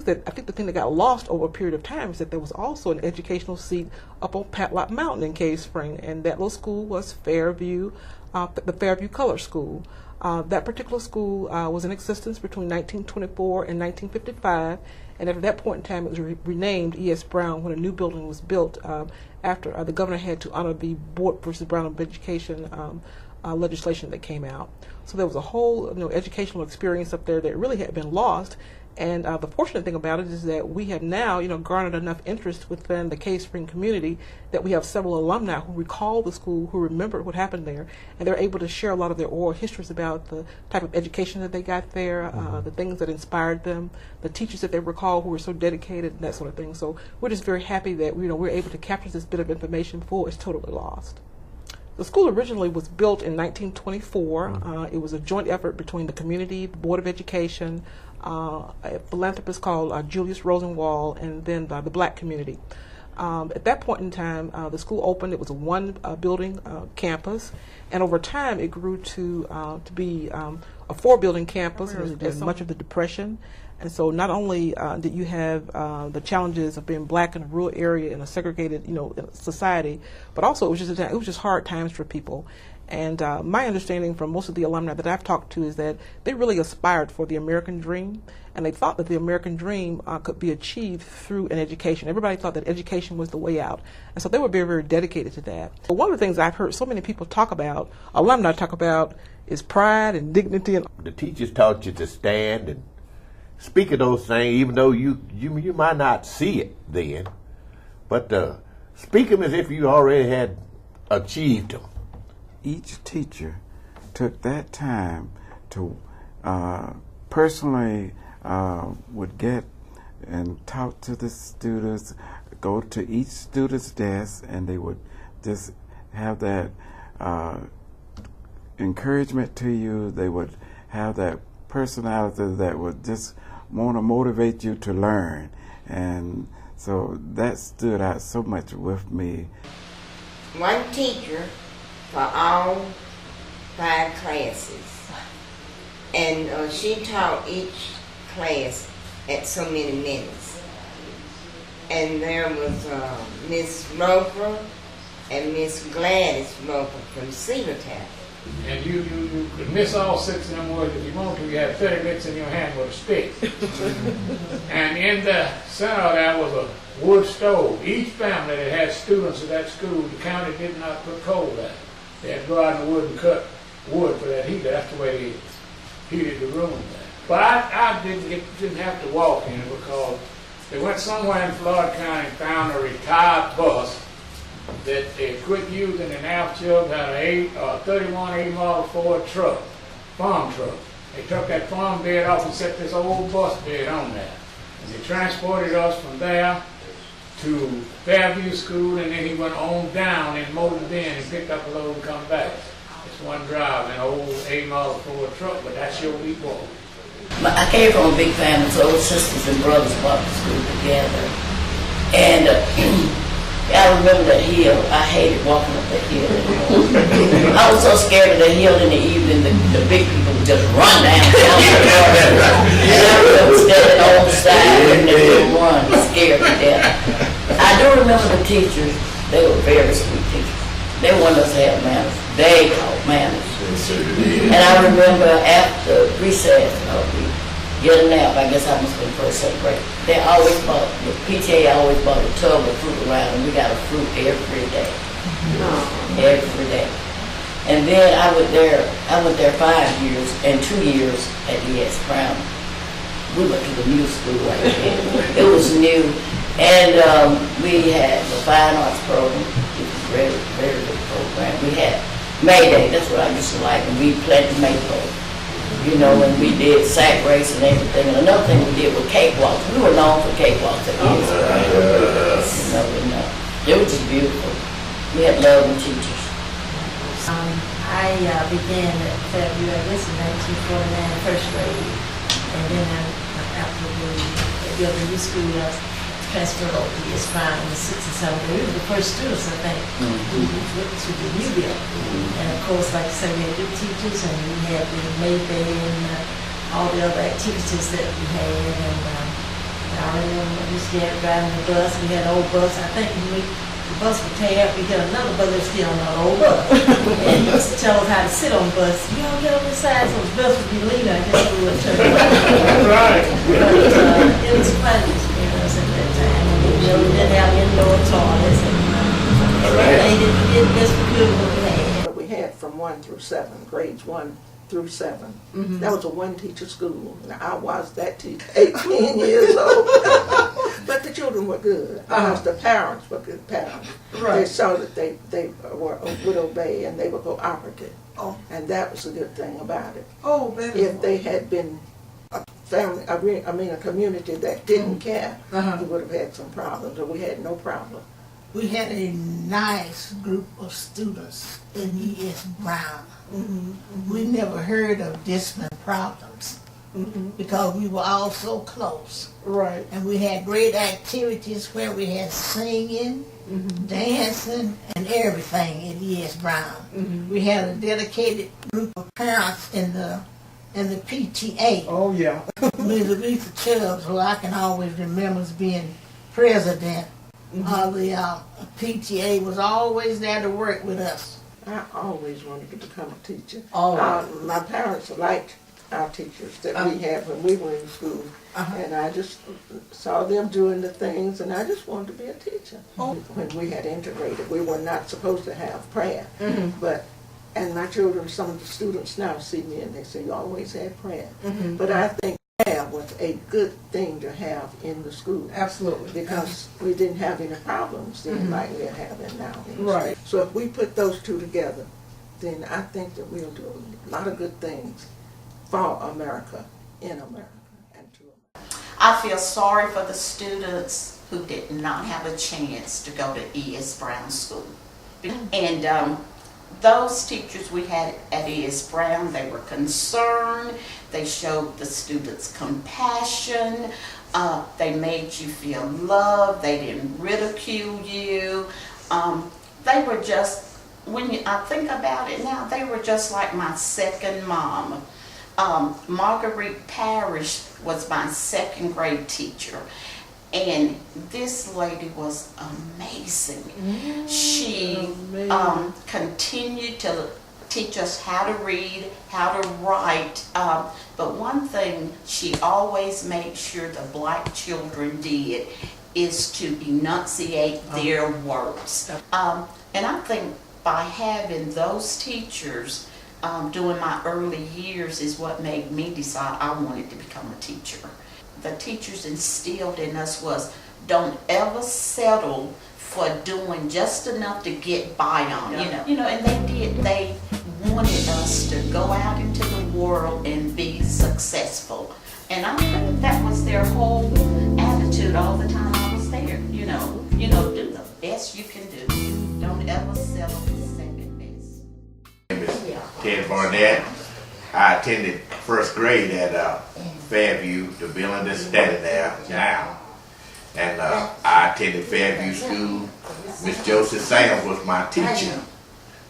I think the thing that got lost over a period of time is that there was also an educational seat up on Patlock Mountain in Cave Spring, and that little school was Fairview, the Fairview Color School. That particular school was in existence between 1924 and 1955, and at that point in time it was renamed E.S. Brown when a new building was built after the governor had to honor the Board versus Brown of Education legislation that came out. So there was a whole educational experience up there that really had been lost. And the fortunate thing about it is that we have now, garnered enough interest within the Cave Spring community that we have several alumni who recall the school, who remember what happened there, and they're able to share a lot of their oral histories about the type of education that they got there, the things that inspired them, the teachers that they recall who were so dedicated, and that sort of thing. So we're just very happy that we're able to capture this bit of information before it's totally lost. The school originally was built in 1924. It was a joint effort between the community, the Board of Education, a philanthropist called Julius Rosenwald, and then the black community. At that point in time, the school opened. It was a one-building campus, and over time it grew to be a four-building campus as much of the Depression. And so not only did you have the challenges of being black in a rural area in a segregated, society, but also it was just hard times for people. And my understanding from most of the alumni that I've talked to is that they really aspired for the American dream, and they thought that the American dream could be achieved through an education. Everybody thought that education was the way out, and so they were very, very dedicated to that. But one of the things I've heard so many people talk about, alumni talk about, is pride and dignity. And the teachers taught you to stand and speak of those things, even though you might not see it then, but speak them as if you already had achieved them. Each teacher took that time to personally would get and talk to the students, go to each student's desk, and they would just have that encouragement to you. They would have that personality that would just want to motivate you to learn. And so that stood out so much with me. One teacher for all 5 classes, and she taught each class at so many minutes. And there was Miss Roper and Miss Gladys Roper from Cedartown. And you could miss all 6 of them words if you want to. You had 30 bits in your hand with a stick. And in the center there was a wood stove. Each family that had students at that school, the county did not put coal there. They had to go out in the wood and cut wood for that heater. That's the way they heated the room there. But I didn't have to walk in it because they went somewhere in Florida County and found a retired bus that they quit using in Alchug, had a 31 8 Model Ford truck, farm truck. They took that farm bed off and set this old bus bed on there. And they transported us from there to Fairview School, and then he went on down and motored in and picked up a load and come back. It's one drive, an old 8 Model Ford truck, but that's your week walk. I came from a big family, so sisters and brothers brought the school together. And I remember the hill. I hated walking up the hill. I was so scared of the hill in the evening, the big people would just run down. And I remember standing on the side and they would run, scared to death. I do remember the teachers. They were very sweet teachers. They wanted us to have manners. They taught manners. And I remember after recess, we get a nap. I guess I must have been first, second grade. They always bought, the PTA always bought a tub of fruit around, and we got a fruit every day. Every day. And then I went there 5 years and 2 years at E.S. Brown. We went to the new school right there. It was new. And we had the fine arts program. It was a very, very good program. We had May Day, that's what I used to like, and we planted maypole. And we did sack race and everything. And another thing we did was cakewalks. We were known for cakewalks at E.S. It was just beautiful. We had lovely teachers. I began at Fairview, I guess, in 1949, first grade. And then after the built a new school, I transferred over to E.S. Brown in the 6th and 7th grade. We were the first students, I think, who went to the new building. And of course, like I said, we had good teachers, and we had the May Day and all the other activities that we had. And I remember we used to get driving the bus. We had an old bus. I think when the bus would tear up, we get another bus that's still on the old bus. And he used to tell us how to sit on the bus. You don't get on the side so the bus would be leaning. I guess we would turn around. Right. But it was quite an experience at that time. We didn't have indoor toilets. And they did the best we could with what we had. We had from 1 through 7, grades 1 through 7. That was a one-teacher school. Now, I was that teacher, 18 years old. But the children were good because the parents were good parents. They saw that they would obey and they were cooperative. And that was a good thing about it. If they had been a family, a community that didn't care, we would have had some problems, or we had no problem. We had a nice group of students in E.S. Brown. We never heard of discipline problems because we were all so close. Right. And we had great activities where we had singing, dancing, and everything in E.S. Brown. We had a dedicated group of parents in the PTA. Oh, yeah. Mrs. Lisa Chubbs, who I can always remember as being president of the PTA, was always there to work with us. I always wanted to become a teacher. Always. My parents liked our teachers that we had when we were in school. And I just saw them doing the things, and I just wanted to be a teacher. When we had integrated, we were not supposed to have prayer. And my children, some of the students now see me and they say, you always had prayer. But I think prayer was a good thing to have in the school. Absolutely. Because we didn't have any problems then like we're having now. Right. So if we put those two together, then I think that we'll do a lot of good things for America, in America, and to America. I feel sorry for the students who did not have a chance to go to E.S. Brown School. And those teachers we had at E.S. Brown, they were concerned, they showed the students compassion, they made you feel loved, they didn't ridicule you. They were just, when I think about it now, they were just like my second mom. Marguerite Parrish was my second grade teacher. And this lady was amazing. She continued to teach us how to read, how to write. But one thing she always made sure the black children did is to enunciate their words. And I think by having those teachers during my early years is what made me decide I wanted to become a teacher. The teachers instilled in us was don't ever settle for doing just enough to get by on, you know, and they did. They wanted us to go out into the world and be successful. And I think that was their whole attitude all the time I was there, you know, do the best you can do. Don't ever settle for second best. Ted Barnett. I attended first grade at Fairview. The building that's standing there now. And I attended Fairview School. Miss Josie Sam was my teacher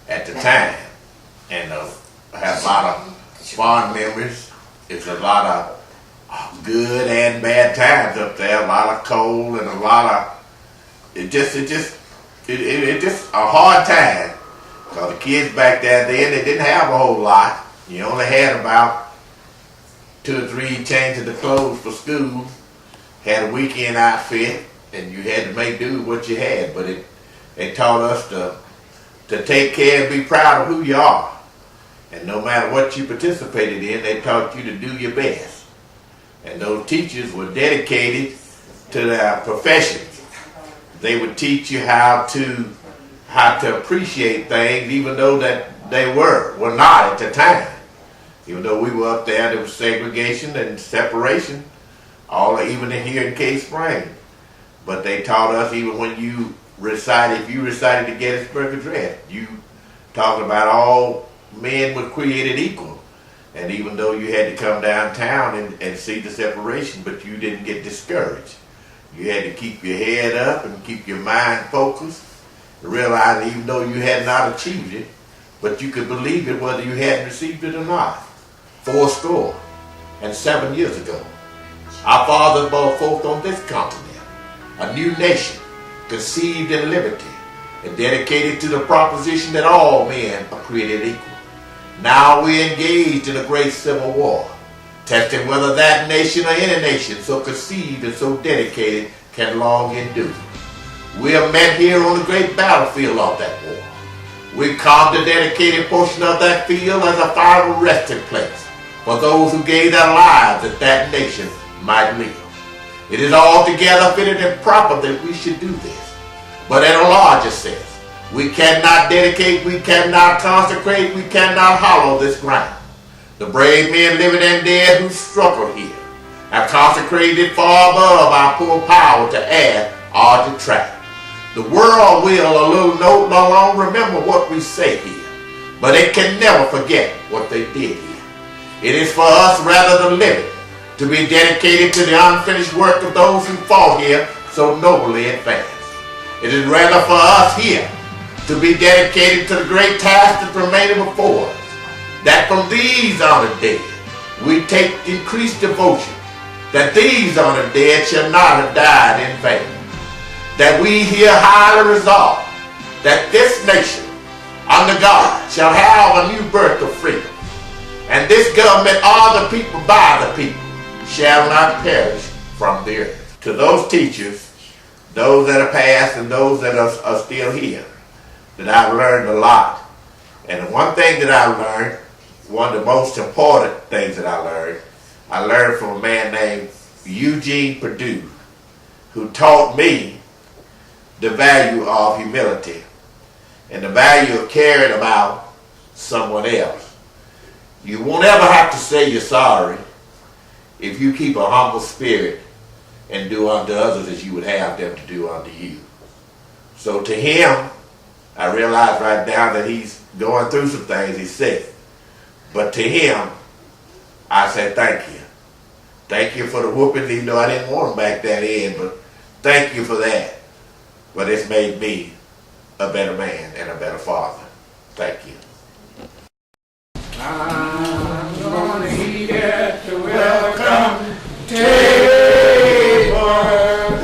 at the time. And I have a lot of fond memories. It's a lot of good and bad times up there. A lot of cold and a lot of it just a hard time. Because the kids back there then, they didn't have a whole lot. You only had about 2 or 3 changes of clothes for school. Had a weekend outfit, and you had to make do with what you had. But it taught us to take care and be proud of who you are. And no matter what you participated in, they taught you to do your best. And those teachers were dedicated to their professions. They would teach you how to appreciate things, even though that they were not at the time. Even though we were up there was segregation and separation, even here in Cave Spring. But they taught us even when you recited, if you recited the Gettysburg Address, you talked about all men were created equal. And even though you had to come downtown and see the separation, but you didn't get discouraged. You had to keep your head up and keep your mind focused, and realize even though you had not achieved it, but you could believe it whether you hadn't received it or not. 7 years ago, Our fathers brought forth on this continent a new nation, conceived in liberty, and dedicated to the proposition that all men are created equal. Now we're engaged in a great civil war, testing whether that nation or any nation so conceived and so dedicated can long endure. We are met here on the great battlefield of that war. We carved a dedicated portion of that field as a final resting place for those who gave their lives that that nation might live. It is altogether fitted and proper that we should do this. But in a larger sense, we cannot dedicate, we cannot consecrate, we cannot hollow this ground. The brave men living and dead who struggle here have consecrated far above our poor power to add or detract. The world will, a little note, no longer remember what we say here, but it can never forget what they did here. It is for us, rather than living, to be dedicated to the unfinished work of those who fought here so nobly advanced. It is rather for us here to be dedicated to the great task that remaineth before us, that from these honored dead we take increased devotion, that these honored dead shall not have died in vain, that we here highly resolve that this nation under God shall have a new birth of freedom, and this government of the people by the people shall not perish from the earth. To those teachers, those that are past and those that are still here, that I've learned a lot. And the one thing that I learned, one of the most important things that I learned from a man named Joyce Perdue, who taught me the value of humility and the value of caring about someone else. You won't ever have to say you're sorry if you keep a humble spirit and do unto others as you would have them to do unto you. So to him, I realize right now that he's going through some things, he's sick. But to him, I say thank you. Thank you for the whooping, even though I didn't want him back that in, but thank you for that. But it's made me a better man and a better father. Thank you. I'm gonna eat at the welcome table.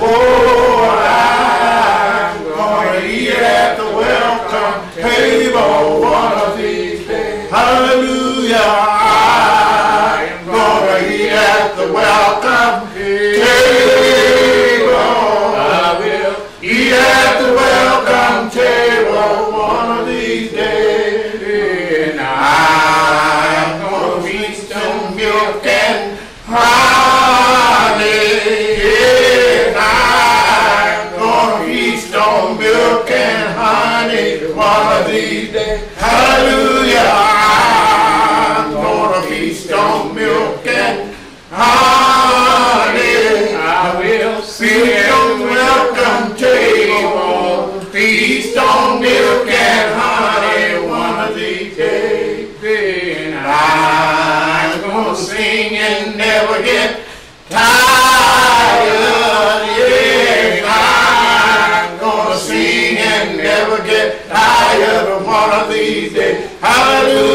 Oh, I'm gonna eat at the welcome table one of these days. Hallelujah. I'm gonna eat at the welcome table. I will eat at the welcome table one of these days. And I'm gonna feast on milk and honey. And I'm gonna feast on milk and honey one of these days. Hallelujah. I'm gonna feast on milk and honey. I will feast on the welcome table. Feast on milk and honey one of these days. And I'm gonna sing and never get tired. Yes, I'm gonna sing and never get tired of one of these days. Hallelujah.